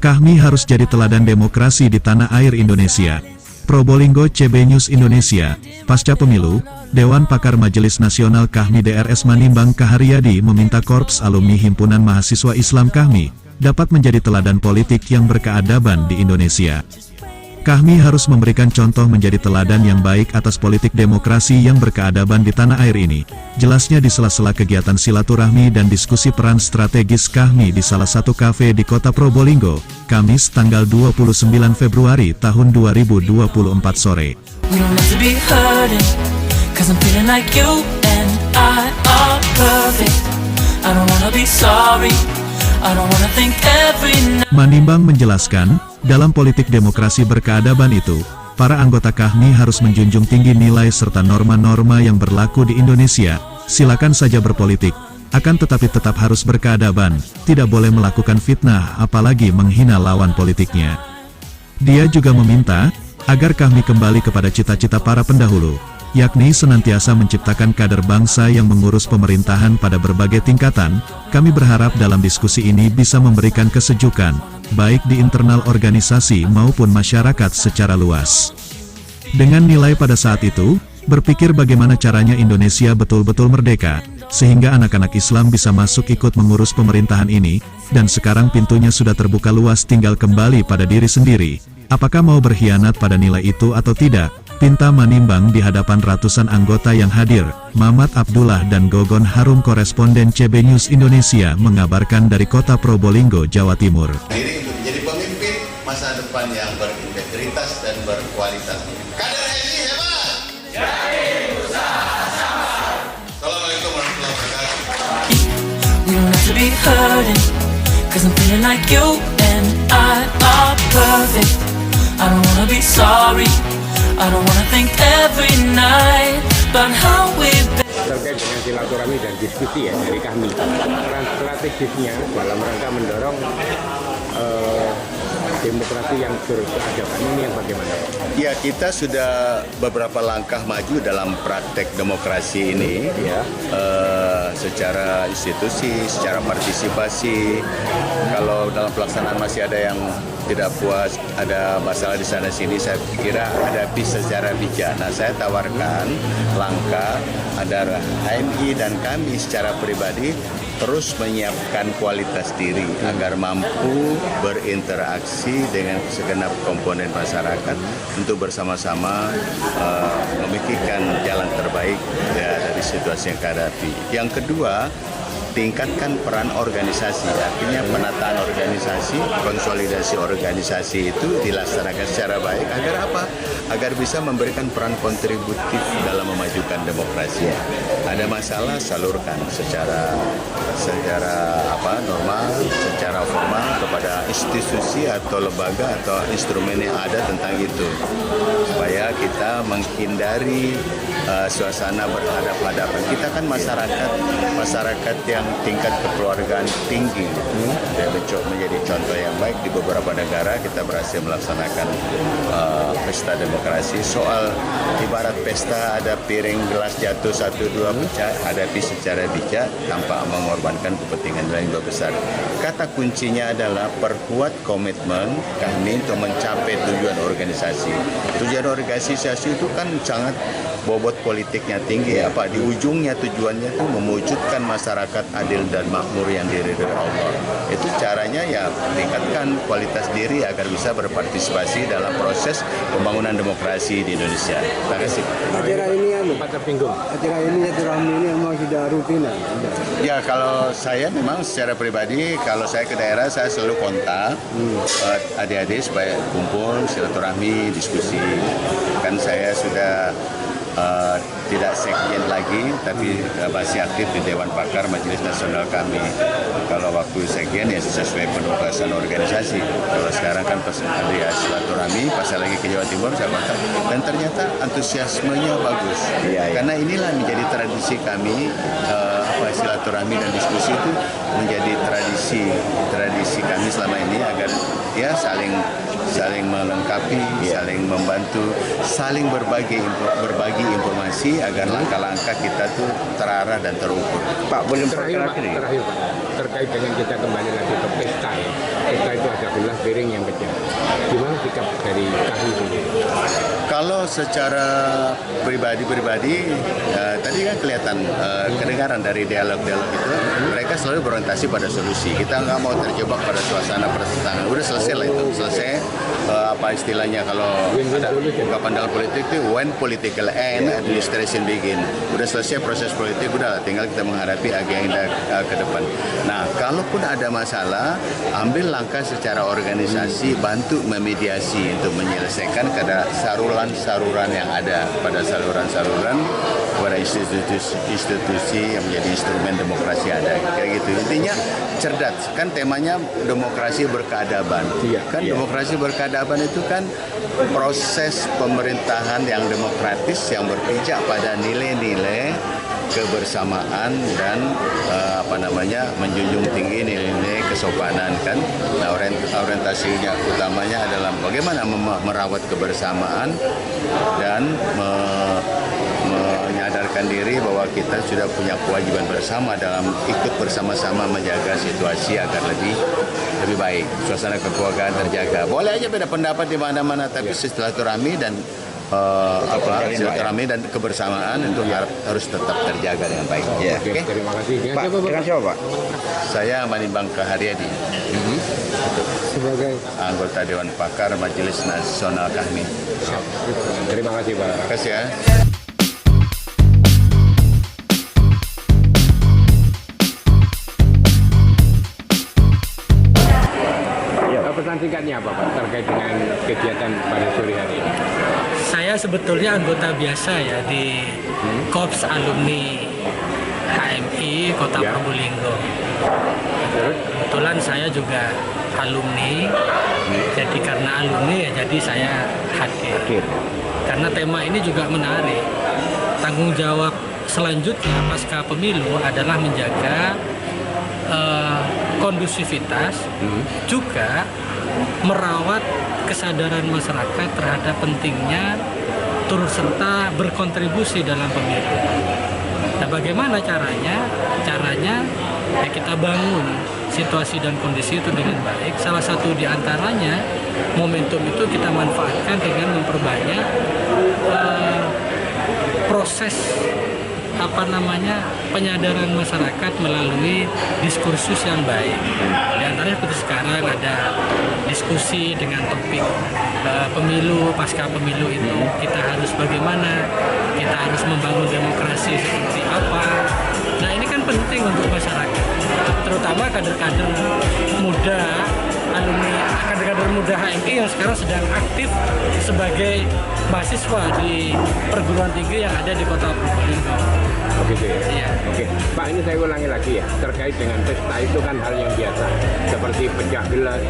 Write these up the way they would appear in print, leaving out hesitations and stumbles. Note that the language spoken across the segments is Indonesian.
Kahmi harus jadi teladan demokrasi di tanah air Indonesia. Probolinggo CB News Indonesia. Pasca pemilu, Dewan Pakar Majelis Nasional Kahmi DRS Manimbang Kaharyadi meminta Korps Alumni Himpunan Mahasiswa Islam Kahmi dapat menjadi teladan politik yang berkeadaban di Indonesia. Kahmi harus memberikan contoh menjadi teladan yang baik atas politik demokrasi yang berkeadaban di tanah air ini. Jelasnya di sela-sela kegiatan silaturahmi dan diskusi peran strategis Kahmi di salah satu kafe di kota Probolinggo, Kamis tanggal 29 Februari tahun 2024 sore. Manimbang menjelaskan, dalam politik demokrasi berkeadaban itu, para anggota Kahmi harus menjunjung tinggi nilai serta norma-norma yang berlaku di Indonesia. Silakan saja berpolitik, akan tetapi tetap harus berkeadaban, tidak boleh melakukan fitnah apalagi menghina lawan politiknya. Dia juga meminta, agar Kahmi kembali kepada cita-cita para pendahulu, yakni senantiasa menciptakan kader bangsa yang mengurus pemerintahan pada berbagai tingkatan. Kami berharap dalam diskusi ini bisa memberikan kesejukan, baik di internal organisasi maupun masyarakat secara luas. Dengan nilai pada saat itu, berpikir bagaimana caranya Indonesia betul-betul merdeka, sehingga anak-anak Islam bisa masuk ikut mengurus pemerintahan ini, dan sekarang pintunya sudah terbuka luas, tinggal kembali pada diri sendiri. Apakah mau berkhianat pada nilai itu atau tidak? Pinta Manimbang di hadapan ratusan anggota yang hadir. Mamat Abdullah dan Gogon Harum, koresponden CB News Indonesia, mengabarkan dari kota Probolinggo, Jawa Timur. Diri untuk menjadi pemimpin masa depan yang berintegritas dan berkualitas. Kader ini hebat. Jadi usaha sama. Assalamualaikum warahmatullahi wabarakatuh. We don't have to be hurting, 'cause I'm feeling like you and I are perfect. I don't wanna be sorry. I don't wanna think every night about how we've been. Terkait dengan silaturahmi dan diskusi ya dari kami, peran strategisnya dalam rangka mendorong demokrasi yang berkeadaban ini yang bagaimana? Ya, kita sudah beberapa langkah maju dalam praktek demokrasi ini, ya, secara institusi, secara partisipasi. Kalau dalam pelaksanaan masih ada yang tidak puas, ada masalah di sana sini, saya kira hadapi secara bijak. Nah, saya tawarkan langkah ada HMI dan kami secara pribadi terus menyiapkan kualitas diri agar mampu berinteraksi dengan segenap komponen masyarakat untuk bersama-sama memikirkan jalan terbaik ya, dari situasi yang hadapi. Yang kedua, tingkatkan peran organisasi, artinya penataan organisasi, konsolidasi organisasi itu dilaksanakan secara baik agar apa? Agar bisa memberikan peran kontributif dalam memajukan demokrasi. Ada masalah, salurkan secara normal, secara formal kepada institusi atau lembaga atau instrumen yang ada tentang itu, supaya kita menghindari suasana berhadap-hadapan. Kita kan masyarakat yang tingkat kekeluargaan tinggi, dan menjadi contoh yang baik di beberapa negara. Kita berhasil melaksanakan pesta demokrasi. Soal ibarat pesta, ada piring gelas jatuh 1-2 pecah, hadapi secara bijak tanpa mengorbankan kepentingan lain lebih besar. Kata kuncinya adalah perkuat komitmen kami untuk mencapai tujuan organisasi. Tujuan organisasi itu kan sangat bobot politiknya tinggi, apa di ujungnya tujuannya itu mewujudkan masyarakat adil dan makmur yang diridhoi Allah. Itu caranya ya meningkatkan kualitas diri agar bisa berpartisipasi dalam proses pembangunan demokrasi di Indonesia. Terima kasih. Acara ini acara ini memang sudah rutin ya. Kalau saya memang secara pribadi, kalau saya ke daerah saya selalu kontak adik-adik supaya kumpul silaturahmi, diskusi. Kan saya sudah tidak sekjen lagi, tapi masih aktif di Dewan Pakar Majelis Nasional kami. Kalau waktu sekjen ya sesuai penugasan organisasi. Kalau sekarang kan pas ada silaturahmi, pas lagi ke Jawa Timur saya kontak, dan ternyata antusiasmenya bagus. Karena inilah menjadi tradisi kami silaturahmi dan diskusi itu menjadi tradisi kami selama ini agar ya saling melengkapi, saling membantu, saling berbagi informasi agar langkah-langkah kita tuh terarah dan terukur. Pak, boleh terakhir Pak, terkait dengan kita kembali lagi ke pesta ya. Pesta itu ada gelas piring yang pecah. Gimana sikap dari KHMI sendiri? Kalau secara pribadi, tadi kan kelihatan kedengaran dari dialog-dialog itu, mereka selalu berorientasi pada solusi. Kita nggak mau terjebak pada suasana pertentangan. Udah selesai lah itu, selesai apa istilahnya kalau ada ungkapan dalam politik itu when political end, administration begin. Udah selesai proses politik, udah tinggal kita menghadapi agenda ke depan. Nah, kalaupun ada masalah, ambil langkah secara organisasi, bantu memediasi untuk menyelesaikan pada saluran yang ada, pada saluran-saluran, pada institusi yang menjadi instrumen demokrasi ada. Kayak gitu. Intinya cerdas. Kan temanya demokrasi berkeadaban. Demokrasi berkeadaban itu kan proses pemerintahan yang demokratis yang berpijak pada nilai-nilai kebersamaan dan menjunjung tinggi nilai-nilai kesopanan kan. Nah, orientasinya utamanya adalah bagaimana merawat kebersamaan dan menyadarkan diri bahwa kita sudah punya kewajiban bersama dalam ikut bersama-sama menjaga situasi agar lebih baik, suasana kekeluargaan terjaga. Boleh aja beda pendapat di mana-mana, tapi silaturahmi dan silaturahmi dan kebersamaan itu harus tetap terjaga dengan baik. Ya. Oke. Terima kasih. Pak, dengan siapa Pak? Saya Manimbang Haryadi, Sebagai anggota Dewan Pakar Majelis Nasional KHMI. terima kasih Pak. Terima kasih ya. Pesan singkatnya apa Pak terkait dengan kegiatan pada sore hari ini? Saya sebetulnya anggota biasa ya di Korps Alumni HMI Kota Probolinggo. Kebetulan saya juga alumni, jadi karena alumni ya jadi saya hadir. Karena tema ini juga menarik. Tanggung jawab selanjutnya pasca pemilu adalah menjaga kondusivitas, juga merawat kesadaran masyarakat terhadap pentingnya turut serta berkontribusi dalam pemilu. Nah, bagaimana caranya? Caranya ya kita bangun situasi dan kondisi itu dengan baik. Salah satu di antaranya momentum itu kita manfaatkan dengan memperbanyak proses penyadaran masyarakat melalui diskursus yang baik. Di antaranya seperti sekarang ada diskusi dengan topik pemilu, pasca pemilu itu kita harus bagaimana, kita harus membangun demokrasi seperti apa. Nah, ini kan penting untuk masyarakat, terutama kader-kader muda, alumni, kader-kader muda HMI yang sekarang sedang aktif sebagai mahasiswa di perguruan tinggi yang ada di Kota Probolinggo. Begitu ya? Iya. Oke, Pak, ini saya ulangi lagi ya, terkait dengan pesta itu kan hal yang biasa, seperti pecah gelas,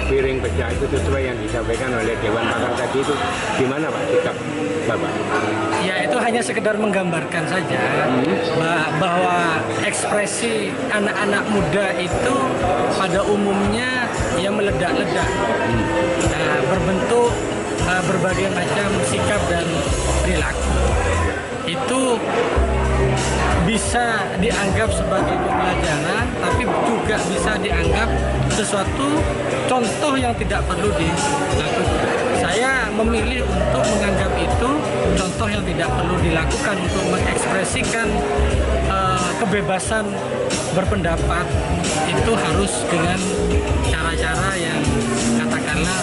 piring pecah, itu sesuai yang disampaikan oleh Dewan Pakar tadi. Itu gimana Pak sikap Bapak? Ya, itu hanya sekedar menggambarkan saja bahwa ekspresi anak-anak muda itu pada umumnya ya meledak-ledak, berbentuk berbagai macam sikap dan perilaku. Itu bisa dianggap sebagai pembelajaran, tapi juga bisa dianggap sesuatu contoh yang tidak perlu dilakukan. Saya memilih untuk menganggap itu contoh yang tidak perlu dilakukan untuk mengekspresikan kebebasan berpendapat itu harus dengan cara-cara yang katakanlah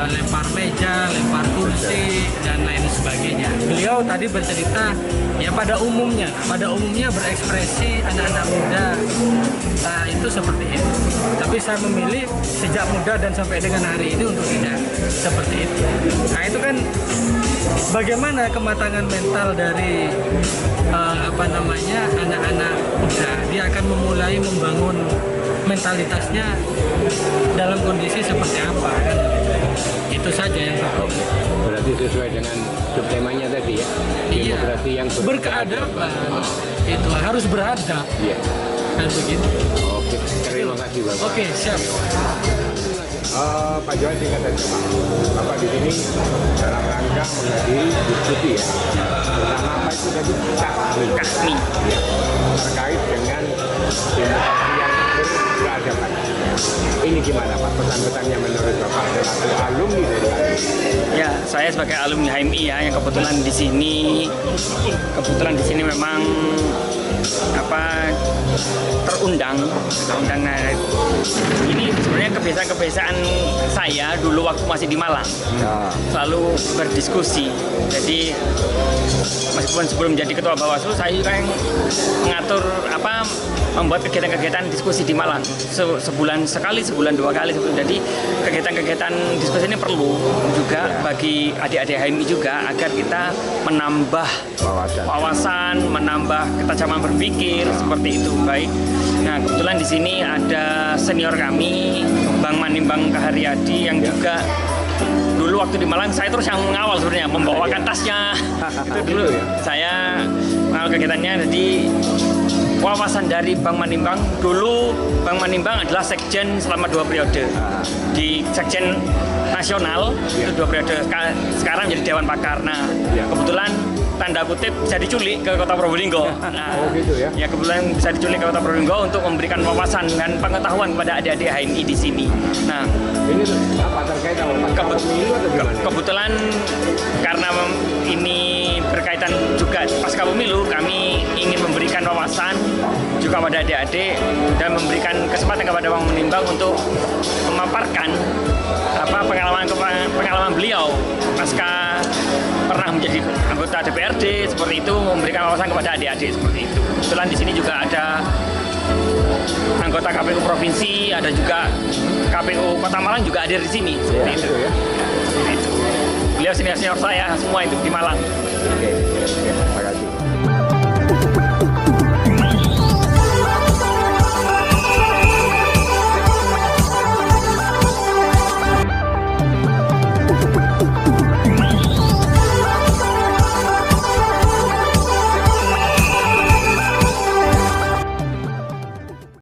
lempar meja, lempar kursi, dan lain sebagainya. Beliau tadi bercerita ya pada umumnya berekspresi anak-anak muda itu seperti itu. Tapi saya memilih sejak muda dan sampai dengan hari ini untuk tidak seperti itu. Nah, itu kan bagaimana kematangan mental dari anak-anak muda. Dia akan memulai membangun mentalitasnya dalam kondisi seperti apa kan. Itu saja yang Oke. Berarti sesuai dengan subtemanya tadi ya. Iya. Demokrasi yang berkeadaban. Itu harus beradab. Iya. Kan begitu. Oke. Terima kasih Bapak. Oke, siap. Pak Johan singkat saja Pak. Bapak di sini dalam rangka menghadiri diskusi ya. Pertama apa itu tadi? Kami. Ya. Terkait dengan demokrasi yang berkeadaban. Ini gimana Pak pesan-pesannya menurut Bapak selaku alumni dari HMI? Ya, saya sebagai alumni HMI ya, yang kebetulan di sini memang terundang. Nah, ini sebenarnya kebiasaan saya dulu waktu masih di Malang, selalu berdiskusi. Jadi meskipun sebelum jadi ketua Bawaslu, saya juga yang mengatur membuat kegiatan-kegiatan diskusi di Malang sebulan sekali, sebulan dua kali. Jadi kegiatan-kegiatan diskusi ini perlu juga bagi adik-adik HMI juga agar kita menambah wawasan, menambah ketajaman berpikir seperti itu. Baik. Nah, kebetulan di sini ada senior kami, Bang Manimbang Kaharyadi yang juga dulu waktu di Malang saya terus yang mengawal sebenarnya membawakan tasnya. Itu dulu saya mengawal kegiatannya. Jadi wawasan dari Bang Manimbang, dulu Bang Manimbang adalah sekjen selama 2 periode di sekjen nasional, itu 2 periode, sekarang jadi Dewan Pakar. Nah, kebetulan tanda kutip bisa diculik ke Kota Probolinggo. Nah, gitu ya? Ya kebetulan bisa diculik ke Kota Probolinggo untuk memberikan wawasan dan pengetahuan kepada adik-adik HMI di sini. Nah, ini apa terkait sama pemilu atau gimana? Kebetulan karena ini berkaitan juga pasca pemilu, kami ingin memberikan wawasan juga pada adik-adik dan memberikan kesempatan kepada Bang Manimbang untuk memaparkan pengalaman beliau pasca pernah menjadi anggota DPRD seperti itu, memberikan wawasan kepada adik-adik seperti itu. Kebetulan di sini juga ada anggota KPU provinsi, ada juga KPU Kota Malang juga hadir di sini seperti itu. Seperti itu. Beliau senior saya semua itu di Malang. Oke.